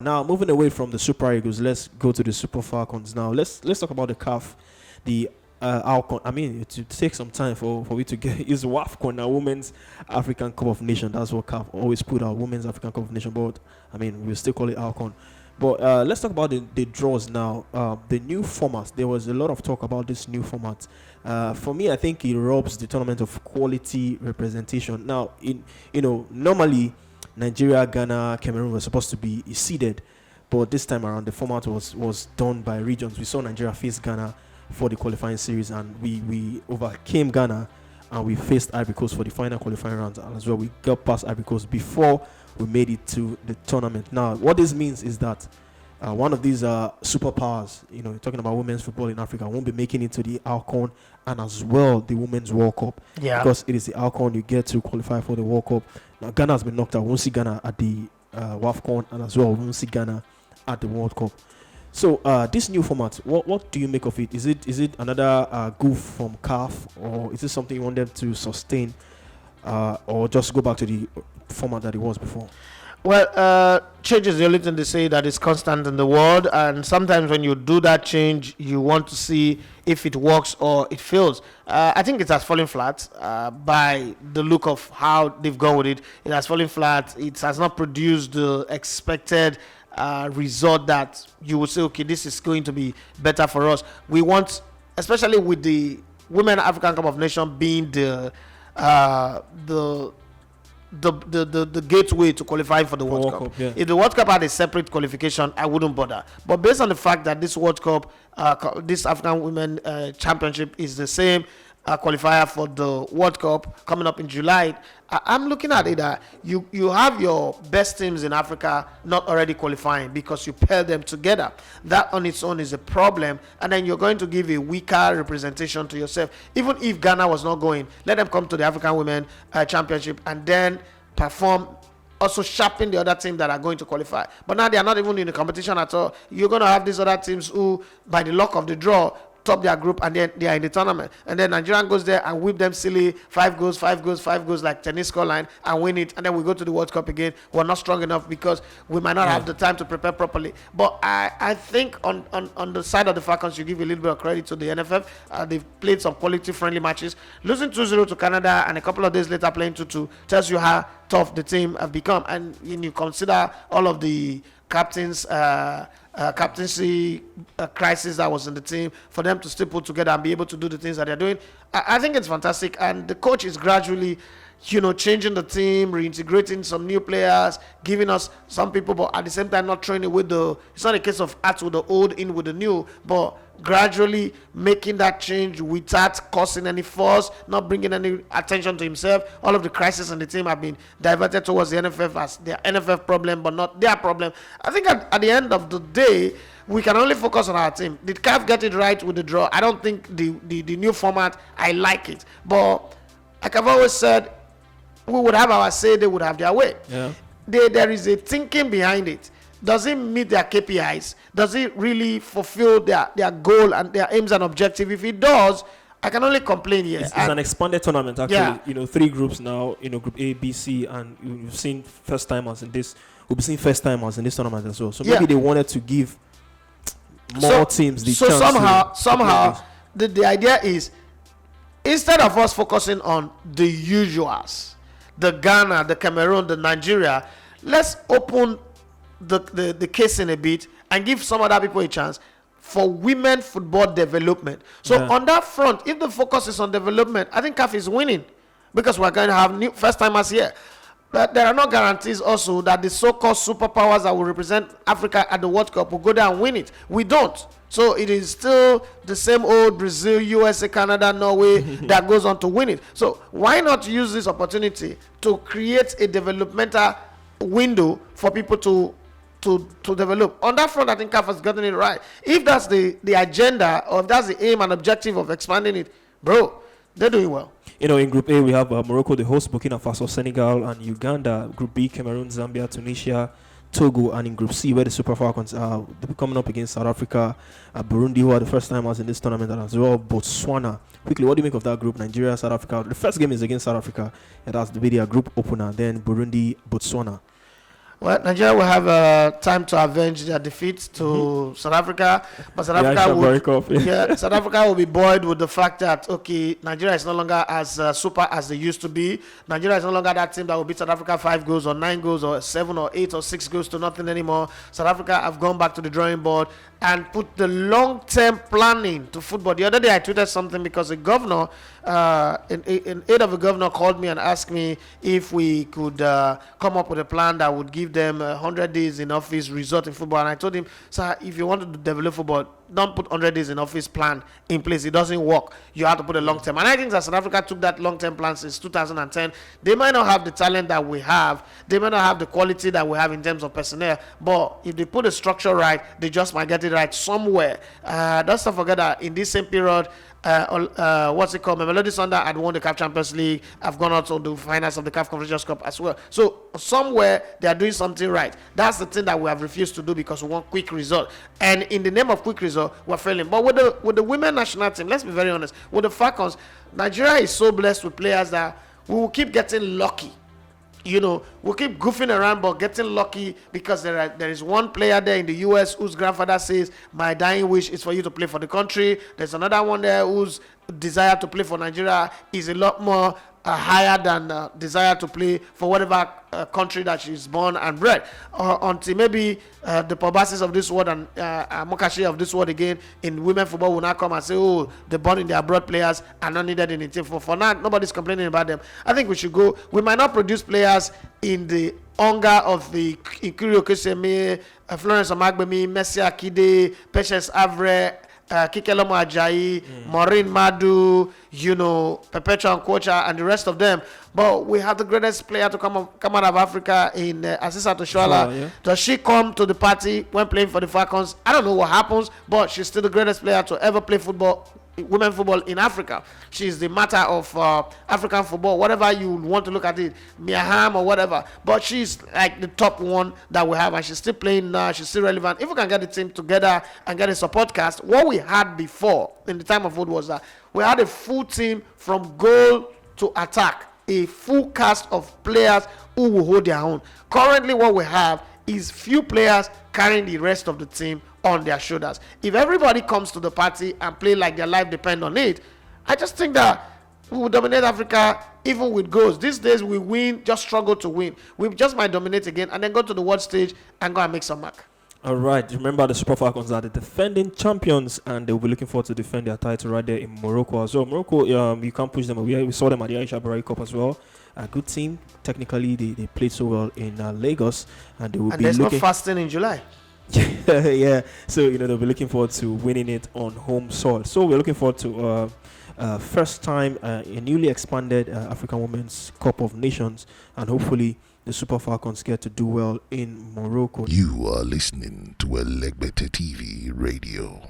Now, moving away from the Super Eagles, let's go to the Super Falcons. Now, let's talk about the CAF, the Alcon. I mean, it takes some time for we to get is WAFCON now, Women's African Cup of Nations. That's what CAF always put out, Women's African Cup of Nations. But I mean, we still call it Alcon. But let's talk about the draws now. The new format. There was a lot of talk about this new format. For me, I think it robs the tournament of quality representation. Now, normally Nigeria, Ghana, Cameroon were supposed to be seeded, but this time around the format was done by regions. We saw Nigeria face Ghana for the qualifying series, and we overcame Ghana, and we faced Ivory Coast for the final qualifying round as well. We got past Ivory Coast before we made it to the tournament. Now, what this means is that one of these superpowers, talking about women's football in Africa, won't be making it to the AFCON and as well the Women's World Cup. Yeah. Because it is the AFCON you get to qualify for the World Cup. Now, Ghana has been knocked out. We won't see Ghana at the WAFCON, and as well we won't see Ghana at the World Cup. So this new format, what do you make of it? Is it another goof from CAF, or is it something you want them to sustain, or just go back to the format that it was before? Well, change is the only thing they say that is constant in the world, and sometimes when you do that change, you want to see if it works or it fails. I think it has fallen flat by the look of how they've gone with it. It has fallen flat. It has not produced the expected result that you would say, okay, this is going to be better for us. We want, especially with the Women African Cup of Nations being the gateway to qualify for the World Cup. Yeah. If the World Cup had a separate qualification, I wouldn't bother. But based on the fact that this World Cup, this African Women Championship is the same qualifier for the World Cup coming up in July, I'm looking at it that you have your best teams in Africa not already qualifying because you pair them together. That on its own is a problem, and then you're going to give a weaker representation to yourself. Even if Ghana was not going, let them come to the African Women Championship and then perform, also sharpen the other teams that are going to qualify. But now they are not even in the competition at all. You're going to have these other teams who, by the luck of the draw, top their group, and then they are in the tournament. And then Nigerian goes there and whip them silly 5 goals like tennis scoreline and win it. And then we go to the World Cup again. We're not strong enough because we might not have the time to prepare properly. But I think on the side of the Falcons, you give a little bit of credit to the NFF. They've played some quality friendly matches. Losing 2-0 to Canada and a couple of days later playing 2-2 tells you how tough the team have become. And when you consider all of the captaincy crisis that was in the team, for them to still put together and be able to do the things that they're doing, I think it's fantastic. And the coach is gradually, changing the team, reintegrating some new players, giving us some people, but at the same time not throwing away it's not a case of out with the old, in with the new, but gradually making that change without causing any fuss, not bringing any attention to himself. All of the crises in the team have been diverted towards the NFF as their NFF problem, but not their problem. I think at the end of the day, we can only focus on our team. Did CAF get it right with the draw? I don't think the new format, I like it. But like I've always said, we would have our say, they would have their way. Yeah. There is a thinking behind it. Does it meet their KPIs? Does it really fulfill their goal and their aims and objective? If it does, I can only complain here. It's an expanded tournament, actually. Yeah. 3 groups now, Group A, B, C, and you've seen first timers in this. We'll be seeing first timers in this tournament as well. So maybe they wanted to give more teams the chance. So somehow, the idea is, instead of us focusing on the usuals, the Ghana, the Cameroon, the Nigeria, let's open the case in a bit and give some other people a chance for women football development. So on that front, if the focus is on development, I think CAF is winning because we're going to have new first timers here. But there are no guarantees also that the so-called superpowers that will represent Africa at the World Cup will go there and win it. We don't. So it is still the same old Brazil, USA, Canada, Norway that goes on to win it. So why not use this opportunity to create a developmental window for people to develop? On that front, I think CAF has gotten it right. If that's the agenda, or if that's the aim and objective of expanding it, bro, they're doing well. In Group A, we have Morocco, the host, Burkina Faso, Senegal, and Uganda. Group B, Cameroon, Zambia, Tunisia, Togo. And in Group C, where the Super Falcons are coming up against South Africa, Burundi, who are the first timers in this tournament, and as well Botswana. Quickly, what do you make of that group? Nigeria, South Africa. The first game is against South Africa, and that's the video group opener. Then Burundi, Botswana. Well, Nigeria will have time to avenge their defeat to South Africa, but South South Africa will be buoyed with the fact that Nigeria is no longer as super as they used to be. Nigeria is no longer that team that will beat South Africa 5 goals or 9 goals or 7 or 8 or 6 goals to nothing anymore. South Africa have gone back to the drawing board and put the long-term planning to football. The other day I tweeted something because a governor, in aid of a governor, called me and asked me if we could come up with a plan that would give them 100 days in office result in football. And I told him, sir, if you want to develop football, don't put 100 days in office plan in place. It doesn't work. You have to put a long term. And I think that South Africa took that long term plan since 2010. They might not have the talent that we have. They might not have the quality that we have in terms of personnel. But if they put the structure right, they just might get it right somewhere. Let's not forget that in this same period, Mamelodi Sundowns had won the CAF Champions League. I've gone out to the finals of the CAF Confederations Cup as well. So somewhere they are doing something right. That's the thing that we have refused to do because we want quick result. And in the name of quick result, we're failing. But with the women national team, let's be very honest. With the Falcons, Nigeria is so blessed with players that we will keep getting lucky. We'll keep goofing around but getting lucky because there is one player there in the US whose grandfather says, my dying wish is for you to play for the country. There's another one there whose desire to play for Nigeria is a lot more higher than desire to play for whatever country that she's born and bred. Until maybe the Pobasis of this world and Mokashi of this world again in women football will not come and say, the born in their abroad players are not needed in the team. For now, nobody's complaining about them. I think we should go. We might not produce players in the hunger of the Ikiri Okeseme, Florence Omagbemi, Messi Akide, Patience Avre, Kikelomo Ajayi, Maureen Madu, Perpetua Nkwocha, and the rest of them. But we have the greatest player to come out of Africa in Asisa Toshoala. Yeah. Does she come to the party when playing for the Falcons? I don't know what happens, but she's still the greatest player to ever play football, women football in Africa. She's the matter of African football, whatever you want to look at it, Miaham or whatever. But she's like the top one that we have, and she's still playing now. She's still relevant. If we can get the team together and get a support cast, what we had before in the time of food was that we had a full team from goal to attack, a full cast of players who will hold their own. Currently, what we have is few players carrying the rest of the team on their shoulders. If everybody comes to the party and play like their life depends on it, I just think that we will dominate Africa even with goals. These days we win, just struggle to win. We just might dominate again and then go to the world stage and go and make some mark. All right. Remember, the Super Falcons are the defending champions, and they will be looking forward to defend their title right there in Morocco as well. Morocco, you can't push them away. We saw them at the Aisha Barari Cup as well. A good team. Technically, they played so well in Lagos, and they will be there's looking. No fasting in July. Yeah. So they'll be looking forward to winning it on home soil. So we're looking forward to first time a newly expanded African Women's Cup of Nations, and hopefully the Super Falcons get to do well in Morocco. You are listening to Elegbete TV Radio.